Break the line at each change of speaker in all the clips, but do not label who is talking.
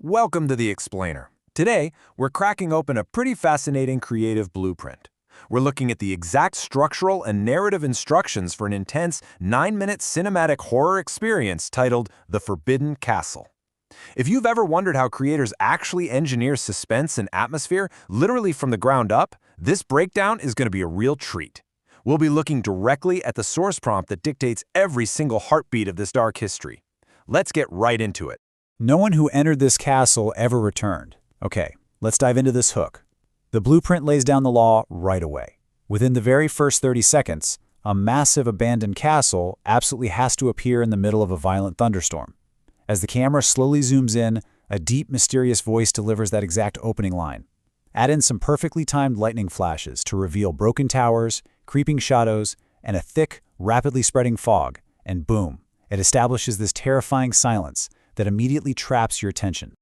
Welcome to The Explainer. Today, we're cracking open a pretty fascinating creative blueprint. We're looking at the exact structural and narrative instructions for an intense 9-minute cinematic horror experience titled The Forbidden Castle. If you've ever wondered how creators actually engineer suspense and atmosphere literally from the ground up, this breakdown is going to be a real treat. We'll be looking directly at the source prompt that dictates every single heartbeat of this dark history. Let's get right into it.
No one who entered this castle ever returned. Okay, let's dive into this hook. The blueprint lays down the law right away. Within the very first 30 seconds, a massive abandoned castle absolutely has to appear in the middle of a violent thunderstorm. As the camera slowly zooms in, a deep, mysterious voice delivers that exact opening line. Add in some perfectly timed lightning flashes to reveal broken towers, creeping shadows, and a thick, rapidly spreading fog, and boom, it establishes this terrifying silence that immediately traps your attention.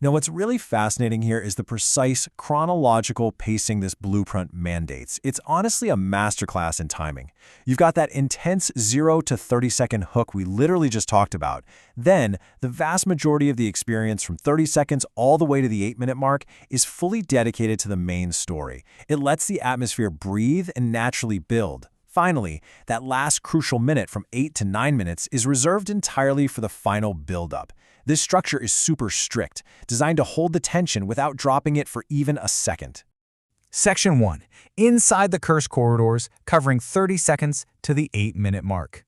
Now, what's really fascinating here is the precise chronological pacing this blueprint mandates. It's honestly a masterclass in timing. You've got that intense 0 to 30-second hook we literally just talked about. Then, the vast majority of the experience from 30 seconds all the way to the 8-minute mark is fully dedicated to the main story. It lets the atmosphere breathe and naturally build. Finally, that last crucial minute from 8 to 9 minutes is reserved entirely for the final build-up. This structure is super strict, designed to hold the tension without dropping it for even a second.
Section 1. Inside the cursed corridors, covering 30 seconds to the 8-minute mark.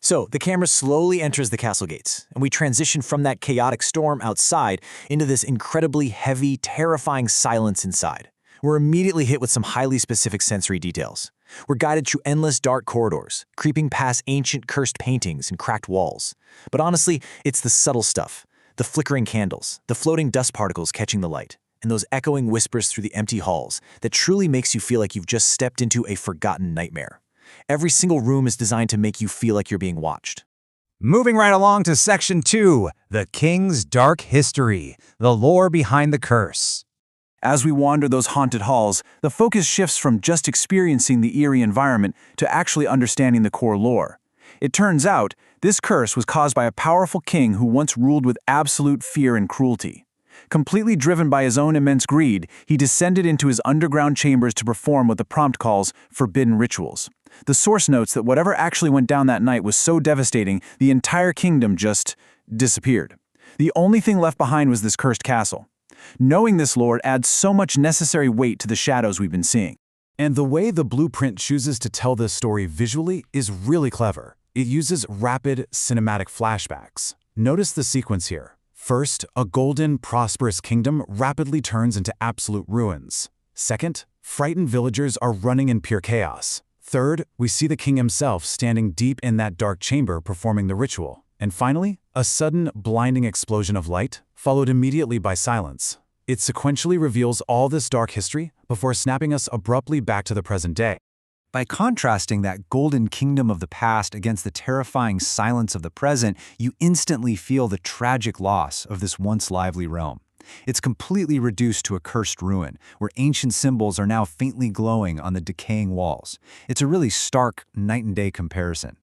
So, the camera slowly enters the castle gates, and we transition from that chaotic storm outside into this incredibly heavy, terrifying silence inside. We're immediately hit with some highly specific sensory details. We're guided through endless dark corridors, creeping past ancient cursed paintings and cracked walls. But honestly, it's the subtle stuff. The flickering candles, the floating dust particles catching the light, and those echoing whispers through the empty halls that truly makes you feel like you've just stepped into a forgotten nightmare. Every single room is designed to make you feel like you're being watched.
Moving right along to Section 2. The King's Dark History. The lore behind the curse.
As we wander those haunted halls, the focus shifts from just experiencing the eerie environment to actually understanding the core lore. It turns out, this curse was caused by a powerful king who once ruled with absolute fear and cruelty. Completely driven by his own immense greed, he descended into his underground chambers to perform what the prompt calls forbidden rituals. The source notes that whatever actually went down that night was so devastating, the entire kingdom just disappeared. The only thing left behind was this cursed castle. Knowing this lore adds so much necessary weight to the shadows we've been seeing.
And the way the blueprint chooses to tell this story visually is really clever. It uses rapid cinematic flashbacks. Notice the sequence here. First, a golden, prosperous kingdom rapidly turns into absolute ruins. Second, frightened villagers are running in pure chaos. Third, we see the king himself standing deep in that dark chamber performing the ritual. And finally, a sudden, blinding explosion of light, followed immediately by silence. It sequentially reveals all this dark history before snapping us abruptly back to the present day.
By contrasting that golden kingdom of the past against the terrifying silence of the present, you instantly feel the tragic loss of this once lively realm. It's completely reduced to a cursed ruin, where ancient symbols are now faintly glowing on the decaying walls. It's a really stark night-and-day comparison.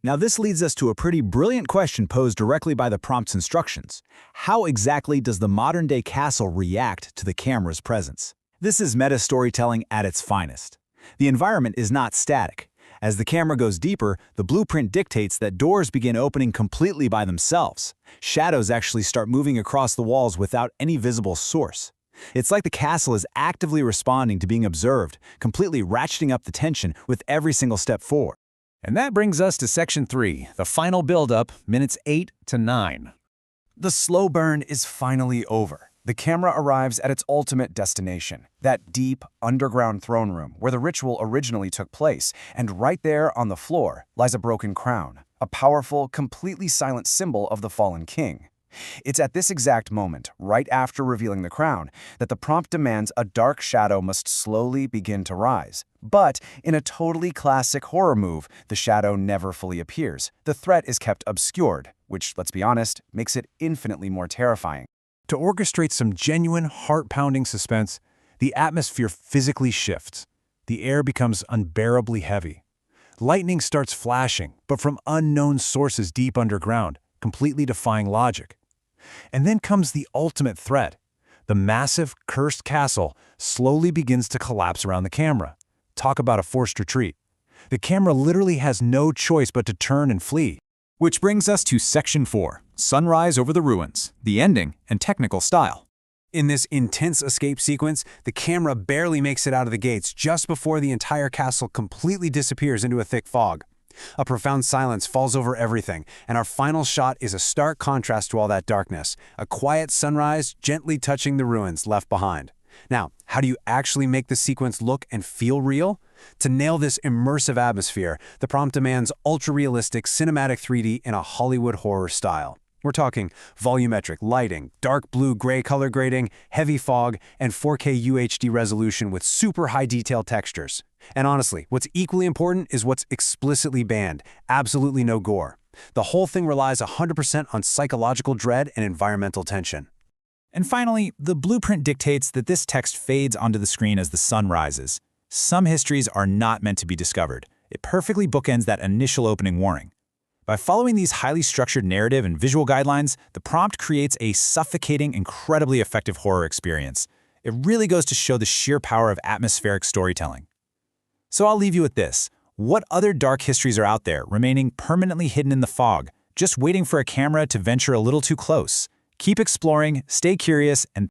Now this leads us to a pretty brilliant question posed directly by the prompt's instructions. How exactly does the modern-day castle react to the camera's presence? This is meta storytelling at its finest. The environment is not static. As the camera goes deeper, the blueprint dictates that doors begin opening completely by themselves. Shadows actually start moving across the walls without any visible source. It's like the castle is actively responding to being observed, completely ratcheting up the tension with every single step forward.
And that brings us to Section 3, the final build-up, minutes 8 to 9. The slow burn is finally over. The camera arrives at its ultimate destination, that deep, underground throne room where the ritual originally took place, and right there on the floor lies a broken crown, a powerful, completely silent symbol of the fallen king. It's at this exact moment, right after revealing the crown, that the prompt demands a dark shadow must slowly begin to rise. But in a totally classic horror move, the shadow never fully appears. The threat is kept obscured, which, let's be honest, makes it infinitely more terrifying.
To orchestrate some genuine, heart-pounding suspense, the atmosphere physically shifts. The air becomes unbearably heavy. Lightning starts flashing, but from unknown sources deep underground, completely defying logic.
And then comes the ultimate threat. The massive, cursed castle slowly begins to collapse around the camera. Talk about a forced retreat. The camera literally has no choice but to turn and flee.
Which brings us to Section 4, Sunrise over the Ruins, the ending and technical style.
In this intense escape sequence, the camera barely makes it out of the gates just before the entire castle completely disappears into a thick fog. A profound silence falls over everything, and our final shot is a stark contrast to all that darkness, a quiet sunrise gently touching the ruins left behind. Now, how do you actually make the sequence look and feel real? To nail this immersive atmosphere, the prompt demands ultra-realistic cinematic 3D in a Hollywood horror style. We're talking volumetric lighting, dark blue-gray color grading, heavy fog, and 4K UHD resolution with super high detail textures. And honestly, what's equally important is what's explicitly banned, absolutely no gore. The whole thing relies 100% on psychological dread and environmental tension.
And finally, the blueprint dictates that this text fades onto the screen as the sun rises. Some histories are not meant to be discovered. It perfectly bookends that initial opening warning. By following these highly structured narrative and visual guidelines, the prompt creates a suffocating, incredibly effective horror experience. It really goes to show the sheer power of atmospheric storytelling. So I'll leave you with this. What other dark histories are out there, remaining permanently hidden in the fog, just waiting for a camera to venture a little too close? Keep exploring, stay curious, and